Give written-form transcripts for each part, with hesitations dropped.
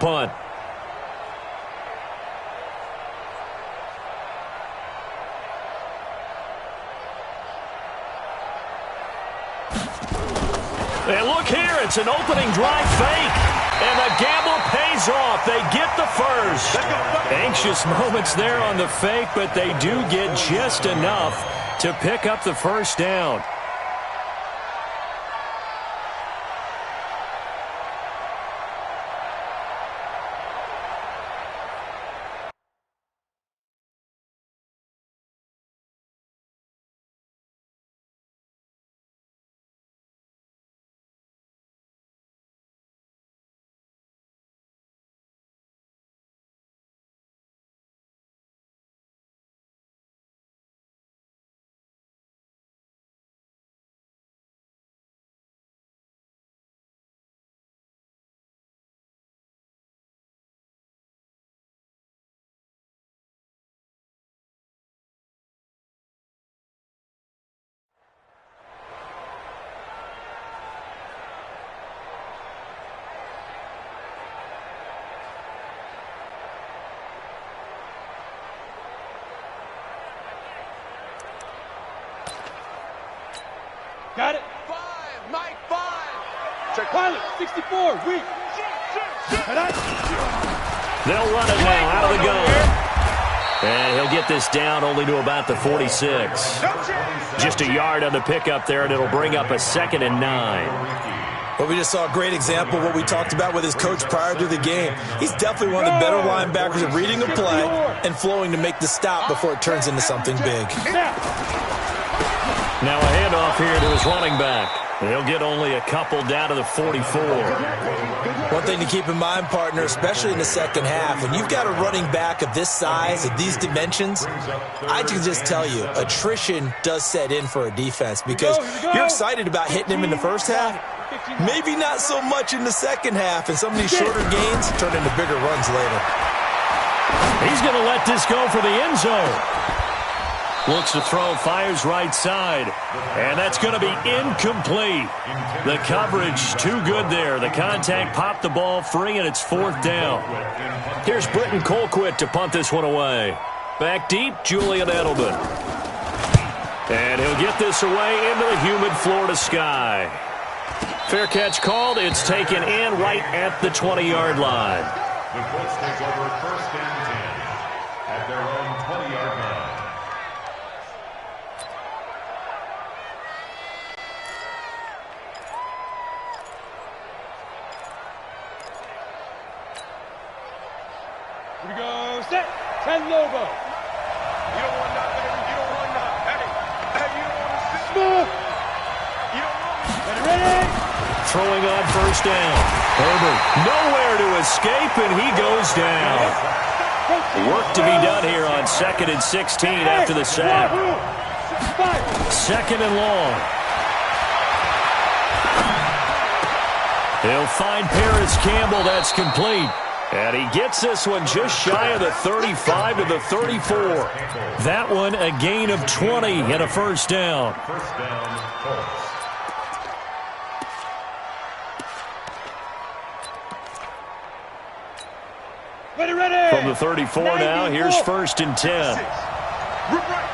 punt. And look here, it's an opening drive fake. And the gamble pays off. They get the first. Anxious moments there on the fake, but they do get just enough to pick up the first down. Got it. 5, Mike, 5. Check pilot, 64, weak. They'll run it now out of the gun. And he'll get this down only to about the 46. Just a yard on the pickup there, and it'll bring up a 2nd and 9. Well, we just saw a great example of what we talked about with his coach prior to the game. He's definitely one of the better linebackers at reading a play and flowing to make the stop before it turns into something big. Now a handoff here to his running back. He'll get only a couple down to the 44. One thing to keep in mind, partner, especially in the second half, when you've got a running back of this size, of these dimensions, I can just tell you, attrition does set in for a defense because you're excited about hitting him in the first half, maybe not so much in the second half, and some of these shorter gains turn into bigger runs later. He's going to let this go for the end zone. Looks to throw, fires right side. And that's going to be incomplete. The coverage too good there. The contact popped the ball free, and it's 4th down. Here's Britton Colquitt to punt this one away. Back deep, Julian Edelman. And he'll get this away into the humid Florida sky. Fair catch called. It's taken in right at the 20-yard line. The Colts take over 1st and 10 at their own 20-yard line. Here we go, set, 10 logo. You don't want nothing, you don't want nothing. Hey, you don't want to sit. Smooth. You don't want to. Ready. Throwing on 1st down. Herbert nowhere to escape, and he goes down. Work to be done here on 2nd and 16 after the sack. 2nd and long. He'll find Paris Campbell. That's complete. And he gets this one just shy of the 35 to the 34. That one a gain of 20 and a 1st down. First down, Colts. Ready. From the 34 now, here's 1st and 10. Rip right.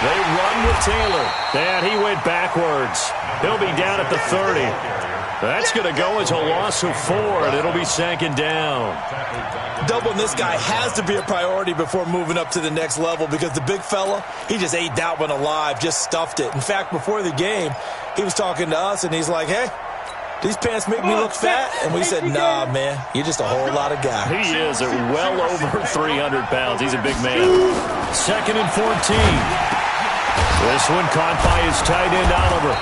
They run with Taylor. And he went backwards. He'll be down at the 30. That's going to go as a loss of 4, and it'll be 2nd down. Doubling this guy has to be a priority before moving up to the next level because the big fella, he just ate that one alive, just stuffed it. In fact, before the game, he was talking to us, and he's like, hey, these pants make me look fat? And we said, nah, man, you're just a whole lot of guy. He is at well over 300 pounds. He's a big man. 2nd and 14. This one caught by his tight end, Oliver.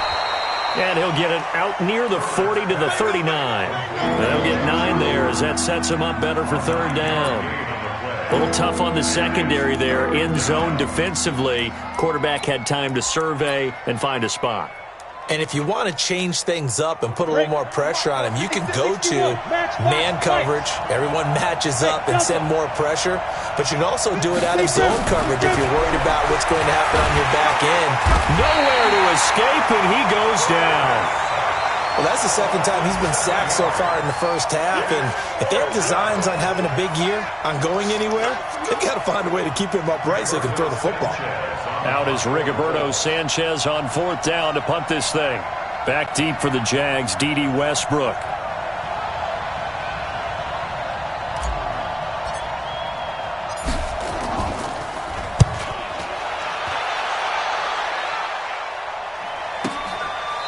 And he'll get it out near the 40 to the 39. They'll get 9 there as that sets him up better for 3rd down. A little tough on the secondary there. In zone defensively. Quarterback had time to survey and find a spot. And if you want to change things up and put a little more pressure on him, you can go to man coverage. Everyone matches up and send more pressure. But you can also do it out of zone coverage if you're worried about what's going to happen on your back end. Nowhere to escape, and he goes down. Well, that's the second time he's been sacked so far in the first half, and if they have designs on having a big year, on going anywhere, they've got to find a way to keep him upright so they can throw the football. Out is Rigoberto Sanchez on 4th down to punt this thing. Back deep for the Jags, D.D. Westbrook.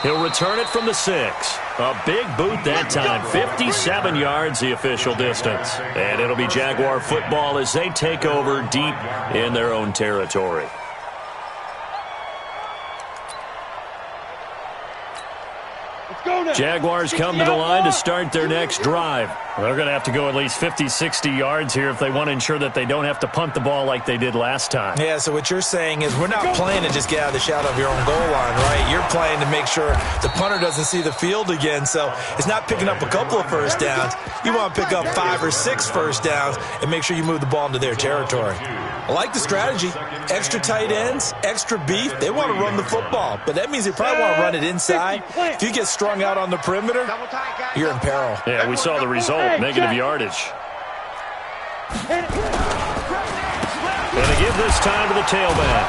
He'll return it from the 6. A big boot that time. 57 yards the official distance. And it'll be Jaguar football as they take over deep in their own territory. Jaguars come to the line to start their next drive. They're going to have to go at least 50, 60 yards here if they want to ensure that they don't have to punt the ball like they did last time. Yeah, so what you're saying is we're not playing to just get out of the shadow of your own goal line, right? You're playing to make sure the punter doesn't see the field again. So it's not picking up a couple of first downs. You want to pick up 5 or 6 first downs and make sure you move the ball into their territory. I like the strategy. Extra tight ends, extra beef. They want to run the football, but that means they probably want to run it inside. If you get strung out on the perimeter, you're in peril. Yeah, we saw the result, negative yardage. And to give this time to the tailback.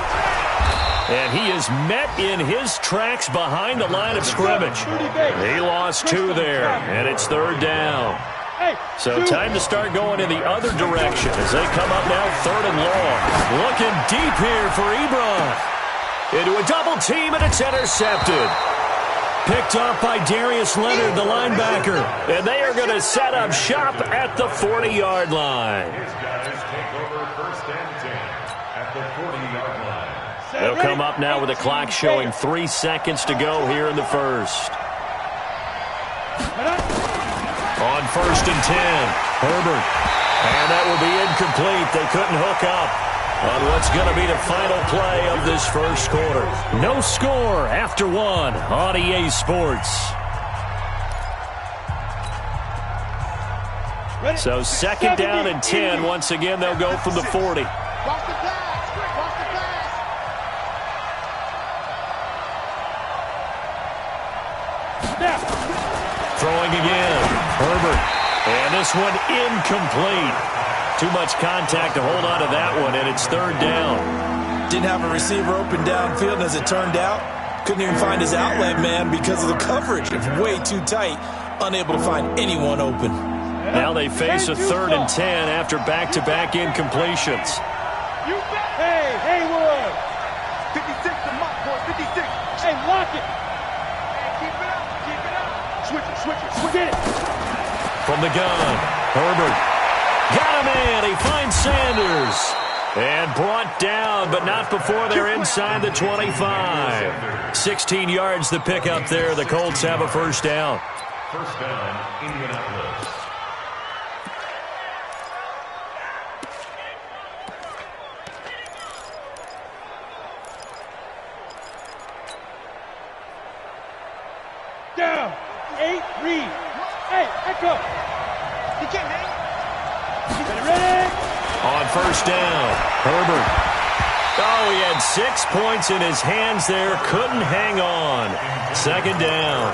And he is met in his tracks behind the line of scrimmage. He lost 2 there, and it's 3rd down. So time to start going in the other direction as they come up now 3rd and long. Looking deep here for Ebron. Into a double team, and it's intercepted. Picked up by Darius Leonard, the linebacker. And they are going to set up shop at the 40-yard line. His guys take over 1st and 10 at the 40-yard line. They'll come up now with a clock showing 3 seconds to go here in the first. On 1st and 10, Herbert. And that will be incomplete. They couldn't hook up on what's going to be the final play of this first quarter. No score after 1 on EA Sports. So 2nd down and 10. Once again, they'll go from the 40. Throwing again. Herbert. And this one incomplete. Too much contact to hold on to that one, and it's 3rd down. Didn't have a receiver open downfield, and as it turned out, couldn't even find his outlet man because of the coverage. It's way too tight, unable to find anyone open. Now they face a 3rd and 10 after back-to-back incompletions. Hey, Haywood! 56 to Mott, boy, 56. Hey, lock it! Hey, keep it up, keep it up. Switch it, switch it, switch Get it. it! From the gun, Herbert. Got a man. He finds Sanders. And brought down, but not before they're inside the 25. 16 yards to pick up there. The Colts have a 1st down. 1st down, Indianapolis. Down! 8, read! Hey, echo! He can't hang. Ready? On 1st down, Herbert. Oh, he had 6 points in his hands there. Couldn't hang on. 2nd down.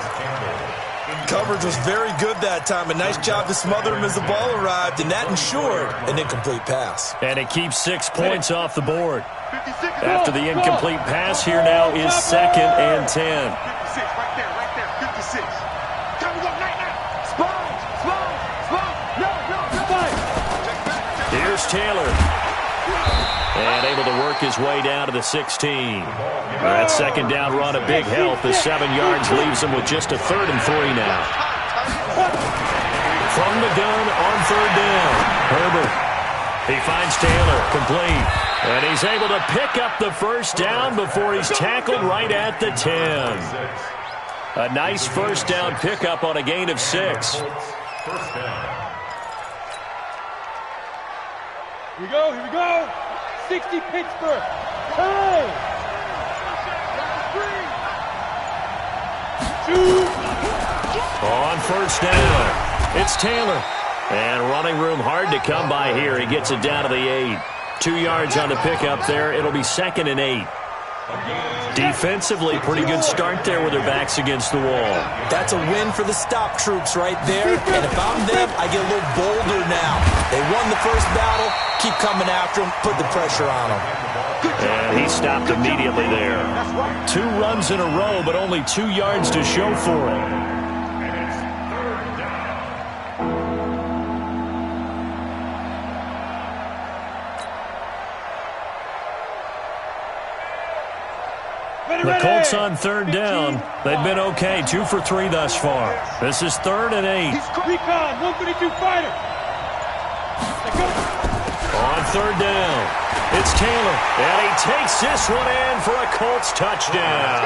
Coverage was very good that time. A nice job to smother him as the ball arrived, and that ensured an incomplete pass. And it keeps 6 points off the board. 56. After the incomplete pass, here now is 2nd and 10. 56, right there, 56. Time to go, night. Sponge. No. Here's Taylor. And able to work his way down to the 16. That 2nd down run, a big help. The 7 yards leaves him with just a 3rd and 3 now. From the gun on 3rd down, Herbert. He finds Taylor, complete. And he's able to pick up the 1st down before he's tackled right at the 10. A nice 1st down pickup on a gain of 6. 1st down. Here we go. 60 Pittsburgh. Time! 2. On 1st down, it's Taylor. And running room hard to come by here. He gets it down to the 8. 2 yards on the pickup there. It'll be 2nd and 8. Defensively, pretty good start there with their backs against the wall. That's a win for the stop troops right there. And if I'm them, I get a little bolder now. They won the first battle. Keep coming after them. Put the pressure on them. And he stopped immediately there. 2 runs in a row, but only 2 yards to show for it. The Colts on 3rd down. They've been okay, 2 for 3 thus far. This is 3rd and 8. Recon, 132 fighter. On 3rd down, it's Taylor, and he takes this one in for a Colts touchdown.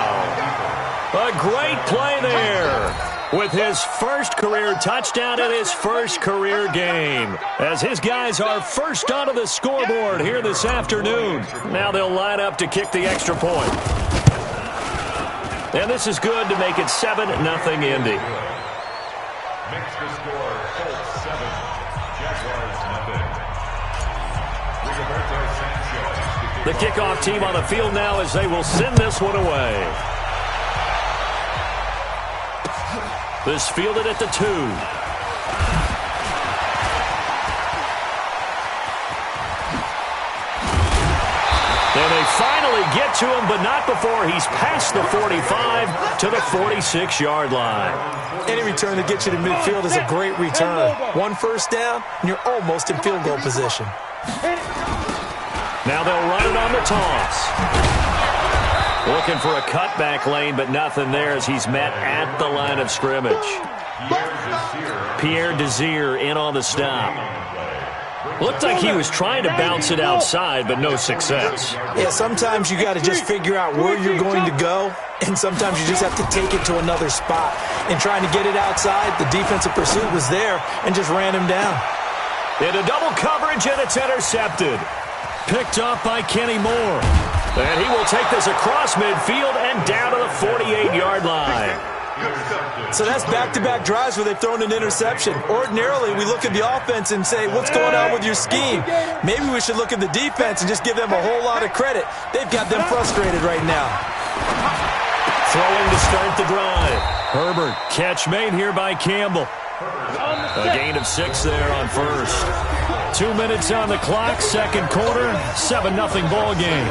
A great play there with his first career touchdown in his first career game, as his guys are first onto the scoreboard here this afternoon. Now they'll line up to kick the extra point. And this is good to make it 7-0 Indy. Makes the score Colts 7, Jaguars nothing. The kickoff team on the field now as they will send this one away. This fielded at the 2. And they finally get to him, but not before he's past the 45 to the 46-yard line. Any return that gets you to midfield is a great return. 1 first down, and you're almost in field goal position. Now they'll run it on the toss. Looking for a cutback lane, but nothing there as he's met at the line of scrimmage. Pierre Desir in on the stop. Looked like he was trying to bounce it outside, but no success. Yeah, sometimes you got to just figure out where you're going to go, and sometimes you just have to take it to another spot. In trying to get it outside, the defensive pursuit was there and just ran him down. Into double coverage, and it's intercepted. Picked up by Kenny Moore. And he will take this across midfield and down to the 48-yard line. So that's back-to-back drives where they've thrown an interception. Ordinarily, we look at the offense and say, what's going on with your scheme? Maybe we should look at the defense and just give them a whole lot of credit. They've got them frustrated right now. Throwing to start the drive. Herbert, catch made here by Campbell. A gain of 6 there on first. 2 minutes on the clock, second quarter, 7-0 ball game.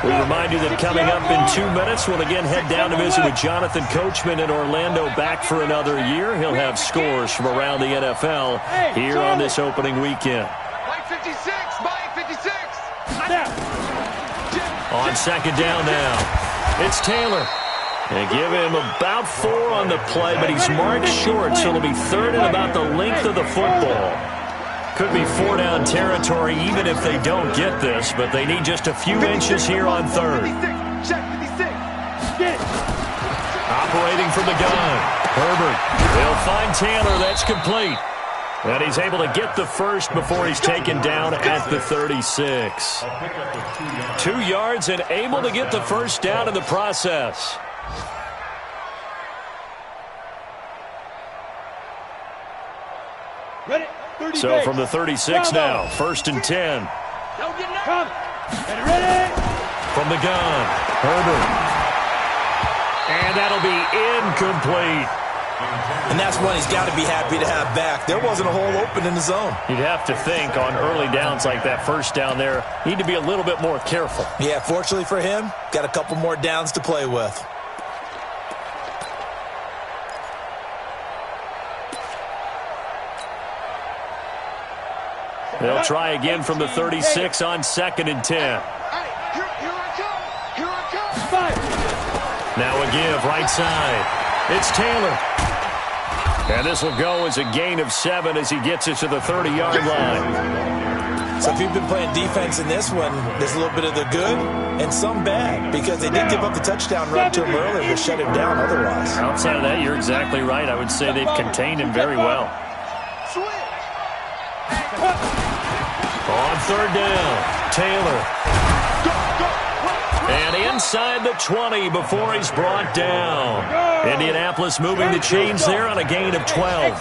We remind you that coming up in 2 minutes, we'll again head down to visit with Jonathan Coachman in Orlando, back for another year. He'll have scores from around the NFL here on this opening weekend. Mike 56, Mike 56. On second down now, it's Taylor. They give him about 4 on the play, but he's marked short, so it'll be 3rd and about the length of the football. Could be 4-down territory even if they don't get this, but they need just a few inches here on 3rd. Operating from the gun, Herbert. They'll find Taylor. That's complete. And he's able to get the first before he's taken down at the 36. 2 yards and able to get the first down in the process. Ready? So from the 36 now, 1st and 10. Come. And ready. From the gun, Herbert. And that'll be incomplete. And that's one he's got to be happy to have back. There wasn't a hole open in the zone. You'd have to think on early downs like that first down there, need to be a little bit more careful. Yeah, fortunately for him, got a couple more downs to play with. They'll try again from the 36 on 2nd and 10. Here I come. Here I come. Five. Now a give right side. It's Taylor. And this will go as a gain of 7 as he gets it to the 30-yard line. So if you've been playing defense in this one, there's a little bit of the good and some bad, because they did give up the touchdown run to him earlier to shut him down otherwise. Outside of that, you're exactly right. I would say they've contained him very well. On 3rd down, Taylor. And inside the 20 before he's brought down. Indianapolis moving the chains there on a gain of 12.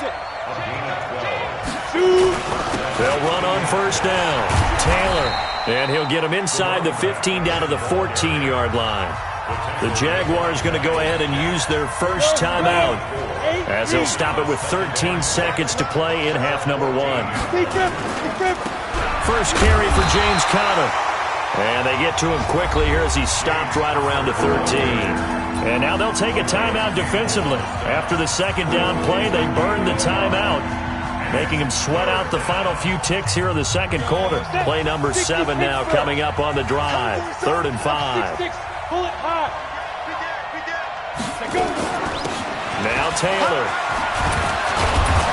They'll run on first down. Taylor. And he'll get him inside the 15 down to the 14-yard line. The Jaguars going to go ahead and use their first timeout as they'll stop it with 13 seconds to play in half number one. First carry for James Conner. And they get to him quickly here as he stopped right around the 13. And now they'll take a timeout defensively. After the second down play, they burn the timeout, making him sweat out the final few ticks here in the second quarter. Play number 7 now coming up on the drive. 3rd and 5. Pull it high. Now Taylor.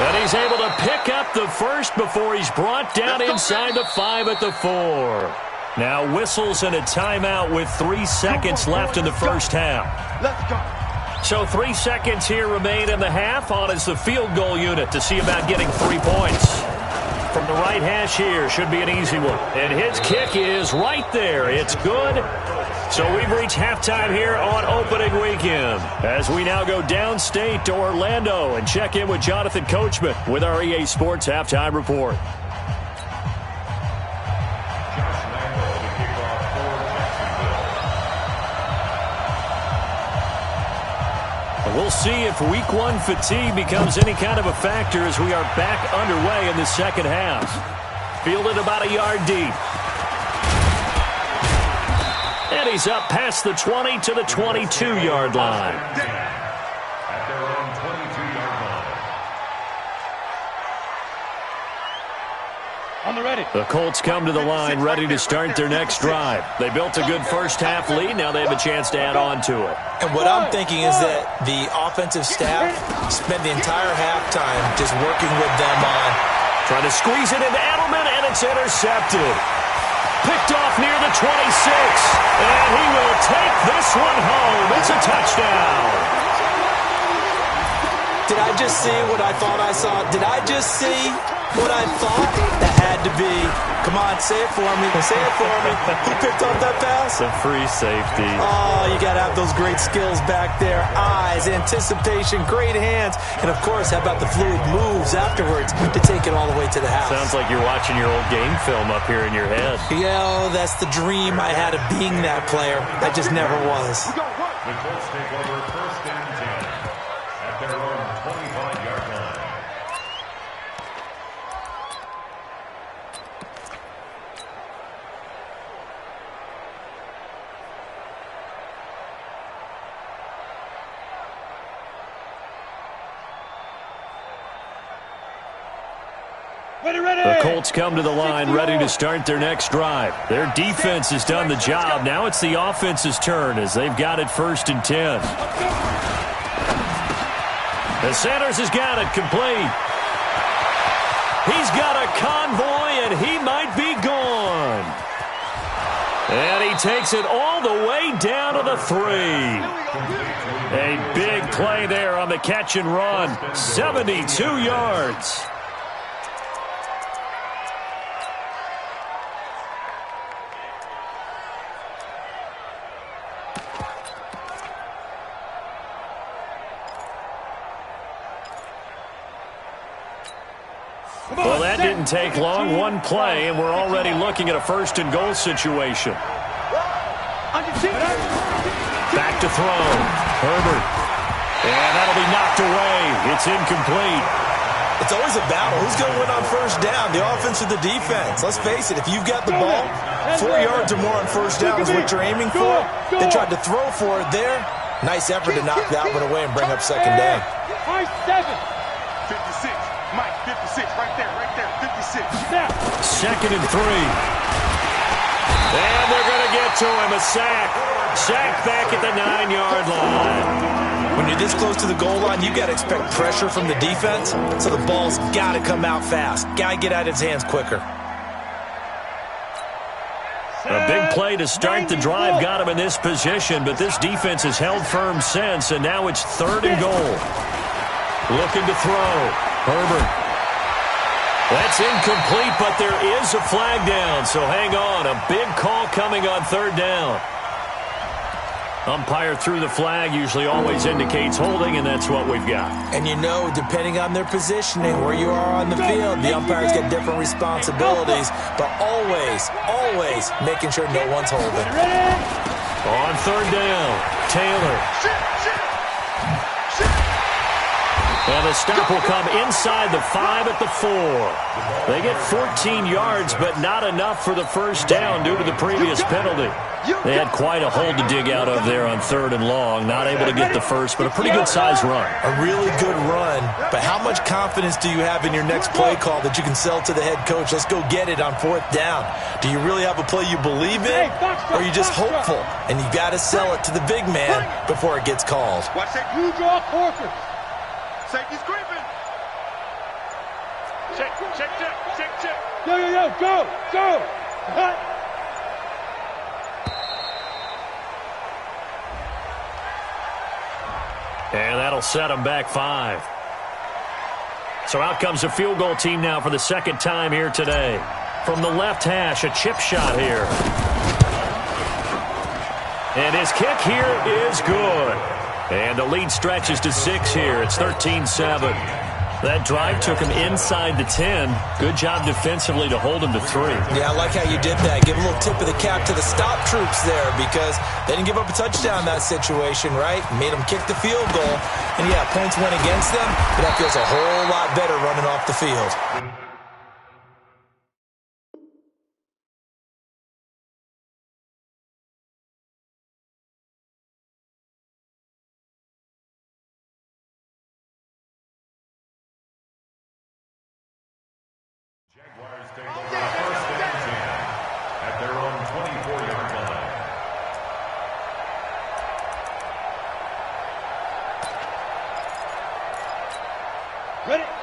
And he's able to pick up the first before he's brought down inside the 5 at the 4. Now whistles and a timeout with 3 seconds left in the first half. Let's go. So 3 seconds here remain in the half. On is the field goal unit to see about getting 3 points. From the right hash here, should be an easy one. And his kick is right there. It's good. So we've reached halftime here on opening weekend as we now go downstate to Orlando and check in with Jonathan Coachman with our EA Sports Halftime Report. We'll see if week 1 fatigue becomes any kind of a factor as we are back underway in the second half. Fielded about a yard deep. And he's up past the 20 to the 22-yard line. At their own 22-yard line. On the ready. The Colts come to the line ready to start their next drive. They built a good first half lead. Now they have a chance to add on to it. And what I'm thinking is that the offensive staff spent the entire halftime just working with them on Trying to squeeze it into Edelman, and it's intercepted. Picked off near the 26, and he will take this one home. It's a touchdown. Did I just see what I thought I saw? Did I just see what I thought? That had to be. Come on, say it for me. Say it for me. Who picked up that pass? The free safety. Oh, you got to have those great skills back there. Eyes, anticipation, great hands. And, of course, how about the fluid moves afterwards to take it all the way to the house? Sounds like you're watching your old game film up here in your head. Yeah, that's the dream I had of being that player. I just never was. The Colts take over 1st and 10 at their own 25-yard line. The Colts come to the line ready to start their next drive. Their defense has done the job. Now it's the offense's turn as they've got it 1st and 10. The Sanders has got it complete. He's got a convoy, and he might be gone. And he takes it all the way down to the 3. A big play there on the catch and run. 72 yards. Well, that didn't take long. One play, and we're already looking at a 1st and goal situation. Back to throw. Herbert. And that'll be knocked away. It's incomplete. It's always a battle. Who's going to win on 1st down, the offense or the defense? Let's face it, if you've got the ball, 4 yards or more on 1st down is what you're aiming for. They tried to throw for it there. Nice effort to knock that one away and bring up 2nd down. 56. Mike, 56, right there, 56. 2nd and 3. And they're going to get to him, a sack. Sack back at the 9-yard line. When you're this close to the goal line, you got to expect pressure from the defense, so the ball's got to come out fast. Got to get out of his hands quicker. A big play to start the drive got him in this position, but this defense has held firm since, and now it's 3rd and goal. Looking to throw. Herbert. That's incomplete, but there is a flag down, so hang on. A big call coming on 3rd down. Umpire threw the flag, usually always indicates holding, and that's what we've got. And you know, depending on their positioning, where you are on the field, the umpires get different responsibilities, but always making sure no one's holding. On third down, Taylor. And the stop will come inside the 5 at the 4. They get 14 yards, but not enough for the first down due to the previous penalty. They had quite a hole to dig out of there on third and long. Not able to get the first, but a pretty good-sized run. A really good run, but how much confidence do you have in your next play call that you can sell to the head coach? Let's go get it on fourth down. Do you really have a play you believe in, or are you just hopeful? And you got to sell it to the big man before it gets called. Watch that. You draw Corker. Safety's creeping. Check. Yo, go. And that'll set them back 5. So out comes the field goal team now for the second time here today. From the left hash, a chip shot here. And his kick here is good. And the lead stretches to 6 here. It's 13-7. That drive took him inside the 10. Good job defensively to hold him to 3. Yeah, I like how you did that. Give a little tip of the cap to the stop troops there because they didn't give up a touchdown in that situation, right? Made them kick the field goal. And, yeah, points went against them, but that feels a whole lot better running off the field. Jaguars take over first and 10 at their own 24-yard line.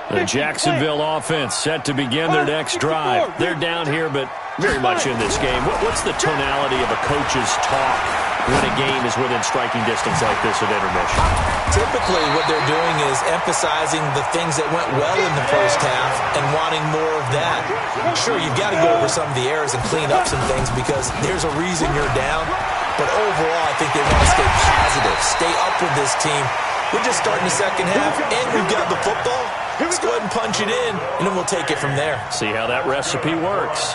The Jacksonville offense set to begin their next drive. They're down here, but very much in this game. What's the tonality of a coach's talk when a game is within striking distance like this at intermission? Typically, what they're doing is emphasizing the things that went well in the first half and wanting more of that. Sure, you've got to go over some of the errors and clean up some things because there's a reason you're down. But overall, I think they want to stay positive, stay up with this team. We're just starting the second half, and we've got the football. Let's go ahead and punch it in, and then we'll take it from there. See how that recipe works.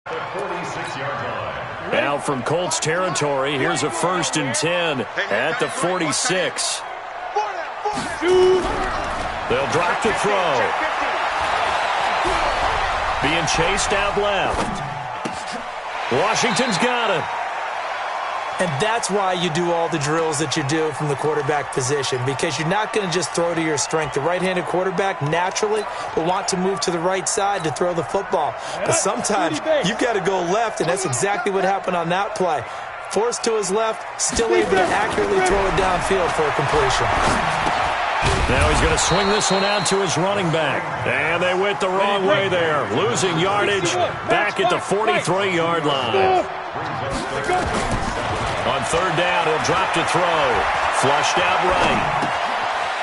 The 46-yard line. Now from Colts territory, here's a 1st and 10 at the 46. They'll drop the throw. Being chased out left. Washington's got it. And that's why you do all the drills that you do from the quarterback position, because you're not going to just throw to your strength. The right-handed quarterback naturally will want to move to the right side to throw the football. But sometimes you've got to go left, and that's exactly what happened on that play. Forced to his left, still able to accurately throw it downfield for a completion. Now he's going to swing this one out to his running back. And they went the wrong way there. Losing yardage back at the 43-yard line. On third down, he'll drop to throw. Flushed out right.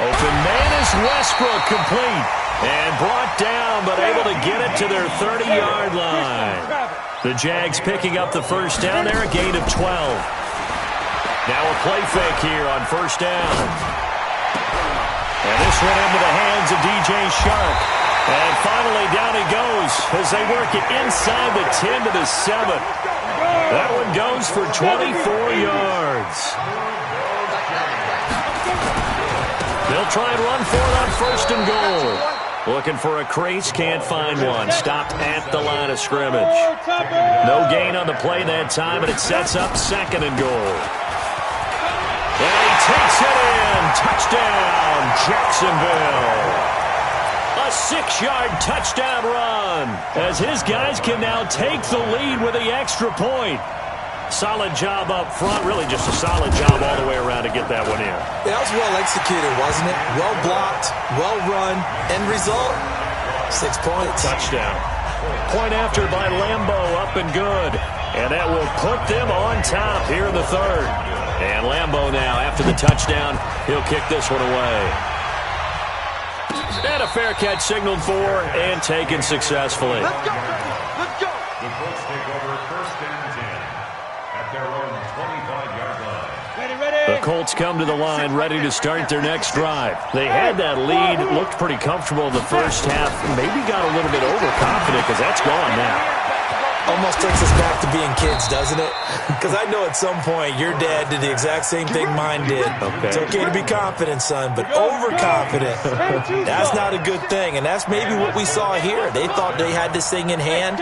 Open man is Westbrook, complete. And brought down, but able to get it to their 30-yard line. The Jags picking up the first down there, a gain of 12. Now a play fake here on first down. And this one into the hands of DJ Shark. And finally down he goes as they work it inside the 10 to the 7. That one goes for 24 yards. They'll try and run for it on 1st and goal. Looking for a crease, can't find one. Stopped at the line of scrimmage. No gain on the play that time, but it sets up 2nd and goal. And he takes it in. Touchdown, Jacksonville. A 6-yard touchdown run as his guys can now take the lead with the extra point. Solid job up front, really just a solid job all the way around to get that one in. That was well executed, wasn't it? Well blocked, well run, end result, 6 points. Touchdown. Point after by Lambo, up and good. And that will put them on top here in the 3rd. And Lambo now, after the touchdown, he'll kick this one away. And a fair catch signaled for and taken successfully. Let's go. The Colts take over 1st and 10 at their own 25-yard line. The Colts come to the line ready to start their next drive. They had that lead, looked pretty comfortable in the first half, maybe got a little bit overconfident because that's gone now. Almost takes us back to being kids, doesn't it? Because I know at some point your dad did the exact same thing mine did. Okay. It's okay to be confident, son, but overconfident, that's not a good thing. And that's maybe what we saw here. They thought they had this thing in hand,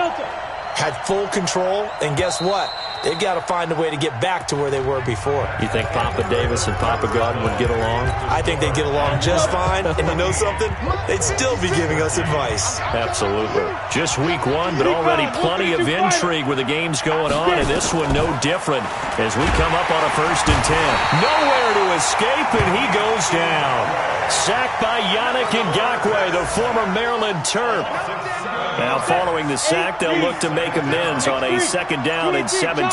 had full control, and guess what? They've got to find a way to get back to where they were before. You think Papa Davis and Papa Godwin would get along? I think they'd get along just fine, and you know something? They'd still be giving us advice. Absolutely. Just week one, but already plenty of intrigue with the games going on, and this one no different as we come up on a 1st and 10. Nowhere to escape, and he goes down. Sacked by Yannick Ngakoue, the former Maryland Terp. Now following the sack, they'll look to make amends on a 2nd down and 17.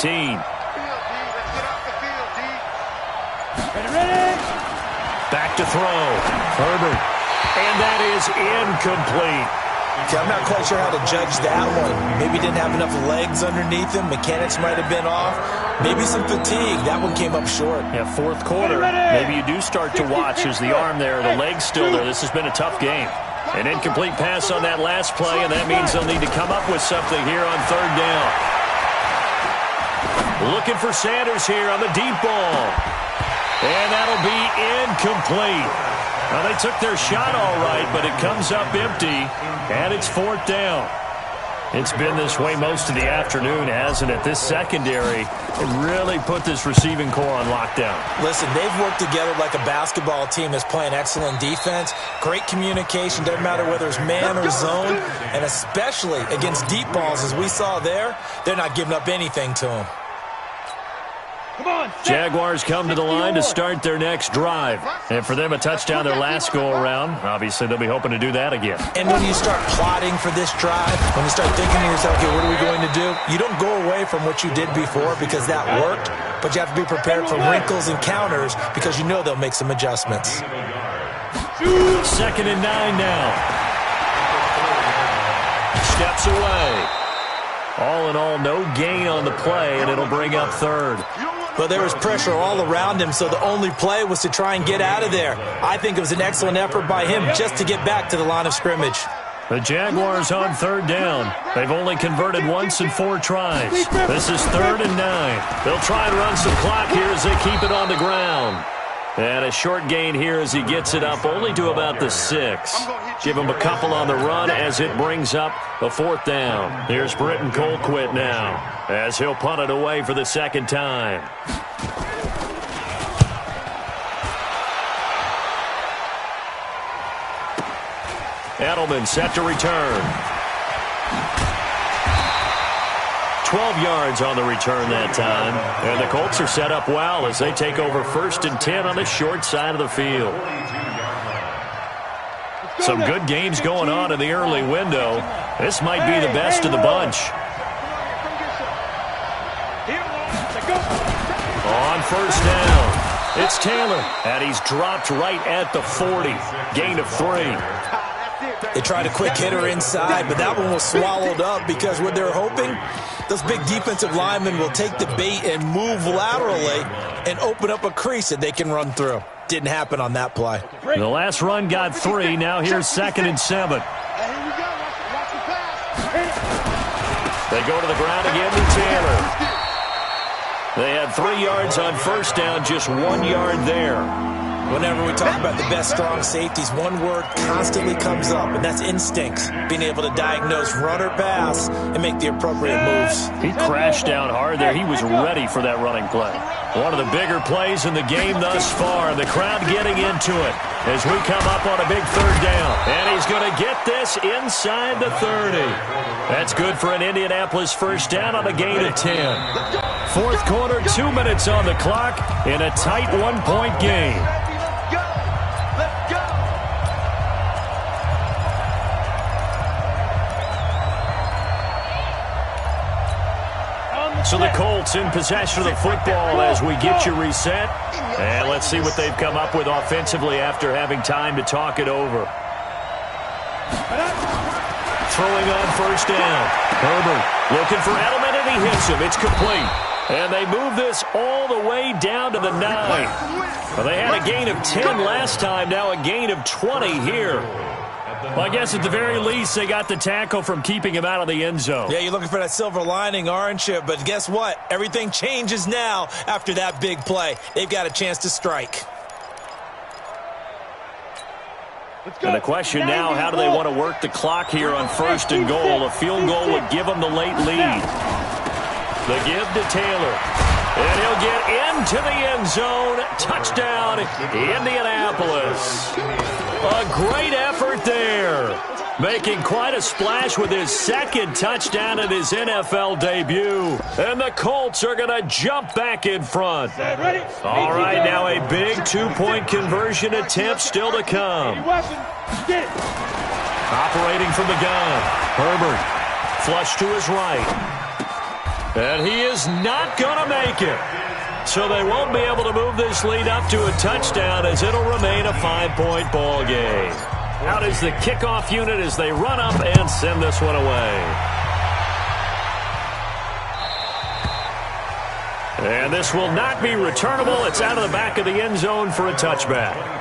Back to throw. Herbert. And that is incomplete. See, I'm not quite sure how to judge that one. Maybe didn't have enough legs underneath him. Mechanics might have been off. Maybe some fatigue. That one came up short. Yeah, 4th quarter. Maybe you do start to watch as the arm there, the leg's still there. This has been a tough game. An incomplete pass on that last play, and that means they'll need to come up with something here on 3rd down. Looking for Sanders here on the deep ball. And that'll be incomplete. Now, they took their shot all right, but it comes up empty, and it's 4th down. It's been this way most of the afternoon, hasn't it? This secondary really put this receiving core on lockdown. Listen, they've worked together like a basketball team that's playing excellent defense. Great communication, doesn't matter whether it's man or zone, and especially against deep balls, as we saw there, they're not giving up anything to them. Jaguars come to the line to start their next drive. And for them, a touchdown their last go-around. Obviously, they'll be hoping to do that again. And when you start plotting for this drive, when you start thinking to yourself, okay, what are we going to do? You don't go away from what you did before because that worked, but you have to be prepared for wrinkles and counters because you know they'll make some adjustments. 2nd and 9 now. Steps away. All in all, no gain on the play, and it'll bring up 3rd. Well, there was pressure all around him, so the only play was to try and get out of there. I think it was an excellent effort by him just to get back to the line of scrimmage. The Jaguars on 3rd down. They've only converted once in 4 tries. This is 3rd and 9. They'll try and run some clock here as they keep it on the ground. And a short gain here as he gets it up only to about the 6. Give him a couple on the run as it brings up the 4th down. Here's Britton Colquitt now as he'll punt it away for the 2nd time. Edelman set to return. 12 yards on the return that time. And the Colts are set up well as they take over 1st and 10 on the short side of the field. Some good games going on in the early window. This might be the best of the bunch. On 1st down, it's Taylor, and he's dropped right at the 40. Gain of 3. They tried a quick hitter inside, but that one was swallowed up because what they're hoping, those big defensive linemen will take the bait and move laterally and open up a crease that they can run through. Didn't happen on that play. The last run got 3. Now here's 2nd and 7. They go to the ground again to Taylor. They had 3 yards on 1st down, just 1 yard there. Whenever we talk about the best strong safeties, one word constantly comes up, and that's instinct. Being able to diagnose run or pass and make the appropriate moves. He crashed down hard there. He was ready for that running play. One of the bigger plays in the game thus far. The crowd getting into it as we come up on a big 3rd down. And he's going to get this inside the 30. That's good for an Indianapolis 1st down on a gain of 10. 4th quarter, 2 minutes on the clock in a tight 1-point game. So the Colts in possession of the football as we get you reset. And let's see what they've come up with offensively after having time to talk it over. Throwing on 1st down. Herbert looking for Edelman, and he hits him. It's complete. And they move this all the way down to the 9. Well, they had a gain of 10 last time, now a gain of 20 here. Well, I guess at the very least, they got the tackle from keeping him out of the end zone. Yeah, you're looking for that silver lining, aren't you? But guess what? Everything changes now after that big play. They've got a chance to strike. And the question now, how do they want to work the clock here on 1st and goal? A field goal would give them the late lead. The give to Taylor. And he'll get into the end zone. Touchdown, Indianapolis. A great effort there. Making quite a splash with his 2nd touchdown in his NFL debut. And the Colts are going to jump back in front. All right, now a big 2-point conversion attempt still to come. Operating from the gun. Herbert, flush to his right. And he is not going to make it. So they won't be able to move this lead up to a touchdown as it'll remain a 5-point ball game. Out is the kickoff unit as they run up and send this one away. And this will not be returnable. It's out of the back of the end zone for a touchback.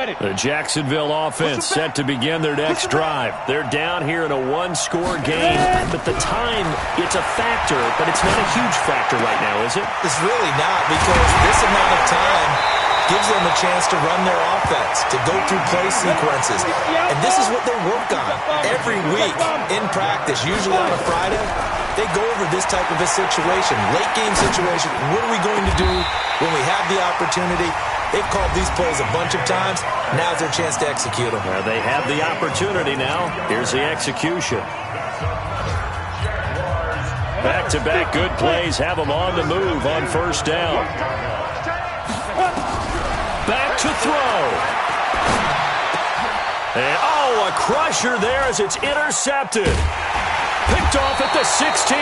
The Jacksonville offense set to begin their next drive. They're down here in a 1-score game, but the time, it's a factor, but it's not a huge factor right now, is it? It's really not, because this amount of time gives them a chance to run their offense, to go through play sequences. And this is what they work on every week in practice, usually on a Friday. They go over this type of a situation, late game situation. What are we going to do when we have the opportunity? They've called these plays a bunch of times. Now's their chance to execute them. Well, they have the opportunity now. Here's the execution. Back-to-back good plays have them on the move on 1st down. Back to throw. And, a crusher there as it's intercepted. Picked off at the 16.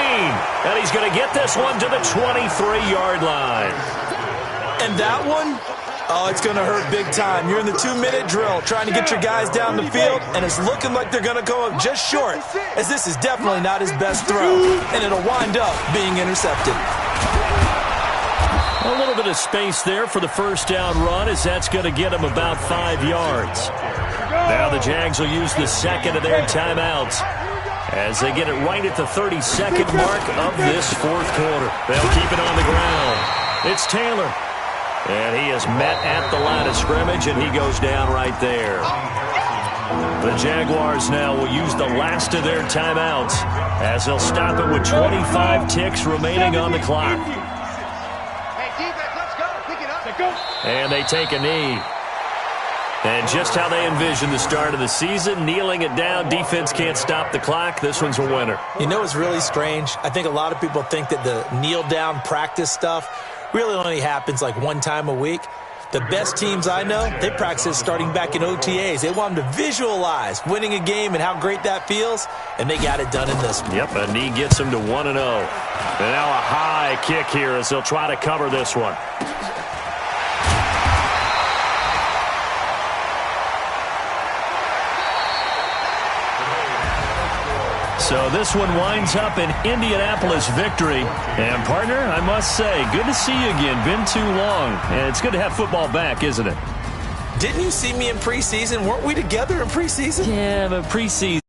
And he's going to get this one to the 23-yard line. And that one? Oh, it's going to hurt big time. You're in the 2-minute drill trying to get your guys down the field, and it's looking like they're going to go up just short, as this is definitely not his best throw, and it'll wind up being intercepted. A little bit of space there for the 1st down run, as that's going to get him about 5 yards. Now the Jags will use the 2nd of their timeouts as they get it right at the 32nd mark of this 4th quarter. They'll keep it on the ground. It's Taylor. And he is met at the line of scrimmage, and he goes down right there. The Jaguars now will use the last of their timeouts as they'll stop it with 25 ticks remaining on the clock. And they take a knee. And just how they envisioned the start of the season, kneeling it down, defense can't stop the clock. This one's a winner. You know what's really strange? I think a lot of people think that the kneel-down practice stuff really only happens like one time a week. The best teams I know, they practice it starting back in OTAs. They want them to visualize winning a game and how great that feels, and they got it done in this one. Yep, a knee gets them to 1-0. And now a high kick here as they'll try to cover this one. So this one winds up an Indianapolis victory. And, partner, I must say, good to see you again. Been too long. And it's good to have football back, isn't it? Didn't you see me in preseason? Weren't we together in preseason? Yeah, but preseason.